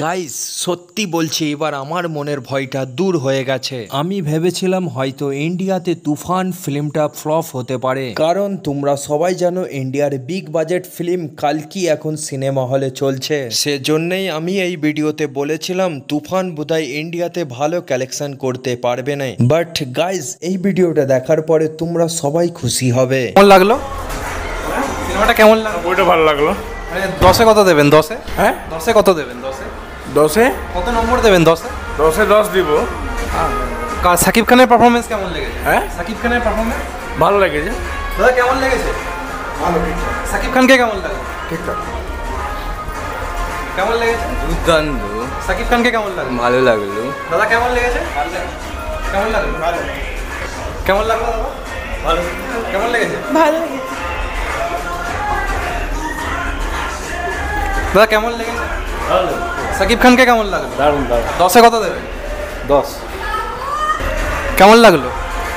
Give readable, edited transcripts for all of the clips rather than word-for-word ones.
Guys সত্যি বলছি এবার আমার মনের ভয়টা দূর হয়ে গেছে। আমি ভেবেছিলাম হয়তো ইন্ডিয়াতে তুফান ফিল্মটা ফ্লপ হতে পারে, কারণ তোমরা সবাই জানো ইন্ডিয়ার বিগ বাজেট ফিল্ম কালকি এখন সিনেমা হলে চলছে। সেজন্যই আমি এই ভিডিওতে বলেছিলাম তুফান বোধহয় ইন্ডিয়াতে ভালো কালেকশন করতে পারবে না। বাট গাইস এই ভিডিওটা দেখার পরে তোমরা সবাই খুশি হবে। কেমন লাগলো সিনেমাটা? কেমন লাগলো? বইটা ভালো লাগলো। 10-এ কত দেবেন? 10-এ? হ্যাঁ 10-এ কত দেবেন? 10-এ 10-এ কত নম্বর দেবেন? 10-এ 10 দিব। সাকিব খানের পারফরমেন্স কেমন লেগেছে? হ্যাঁ সাকিব খানের পারফরমেন্স ভালো লেগেছে। দাদা কেমন লেগেছে? ভালো, ঠিকঠাক সাকিব খানকে কেমন লাগলো? ঠিকঠাক। কেমন লেগেছে? দুর্দান্ত, সাকিব খানকে কেমন লাগলো? ভালো লাগলো। দাদা কেমন লেগেছে? কেমন লাগলো? ভালো। কেমন লাগলো দাদা? ভালো। কেমন লেগেছে? ভালো। দাদা কেমন লেগেছে? ভালো। সাকিব খানকে কেমন লাগলো? দারুণ দারুণ। 10-এ কত দেবেন? 10। কেমন লাগলো?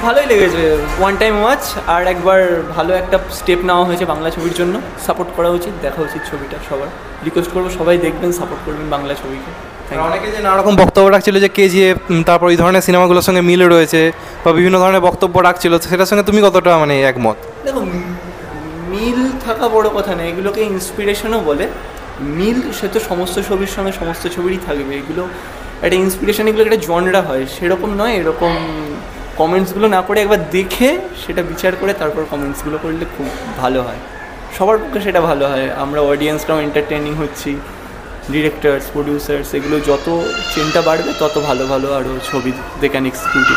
ভালোই লেগেছে, ওয়ান টাইম ওয়াচ। আর একবার ভালো একটা স্টেপ নেওয়া হয়েছে বাংলা ছবির জন্য, সাপোর্ট করা উচিত, দেখা উচিত ছবিটা। সবার রিকোয়েস্ট করবো সবাই দেখবেন, সাপোর্ট করবেন বাংলা ছবিকে। অনেকে যে নানা রকম বক্তব্য রাখছিল যে কেজিএফ তারপর এই ধরনের সিনেমাগুলোর সঙ্গে মিল রয়েছে বা বিভিন্ন ধরনের বক্তব্য রাখছিল, সেটার সঙ্গে তুমি কতটা মানে একমত? দেখো, মিল থাকা বড় কথা না, এগুলোকে ইন্সপিরেশনও বলে। মিল সে তো সমস্ত ছবির সঙ্গে সমস্ত ছবিরই থাকবে, এগুলো একটা ইন্সপিরেশন, এগুলো একটা জনরা হয়, সেরকম নয়। এরকম কমেন্টসগুলো না করে একবার দেখে সেটা বিচার করে তারপর কমেন্টসগুলো করলে খুব ভালো হয়, সবার পক্ষে সেটা ভালো হয়। আমরা অডিয়েন্সরাও এন্টারটেনিং হচ্ছি, ডিরেক্টরস, প্রডিউসার্স, এগুলো যত চেনটা বাড়বে তত ভালো ভালো আরও ছবি দে ক্যান এক্সিকিউট।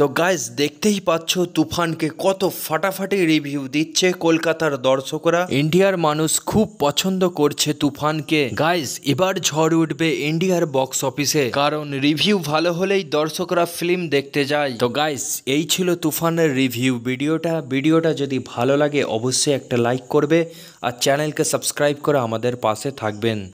তো গাইস দেখতেই পাচ্ছ তুফানকে কত ফাটাফাটি রিভিউ দিচ্ছে কলকাতার দর্শকরা। ইন্ডিয়ার মানুষ খুব পছন্দ করছে তুফানকে। গাইস এবার ঝড় উঠবে ইন্ডিয়ার বক্স অফিসে, কারণ রিভিউ ভালো হলেই দর্শকরা ফিল্ম দেখতে যায়। তো গাইস এই ছিল তুফানের রিভিউ ভিডিওটা যদি ভালো লাগে অবশ্যই একটা লাইক করবে আর চ্যানেলকে সাবস্ক্রাইব করে আমাদের পাশে থাকবেন।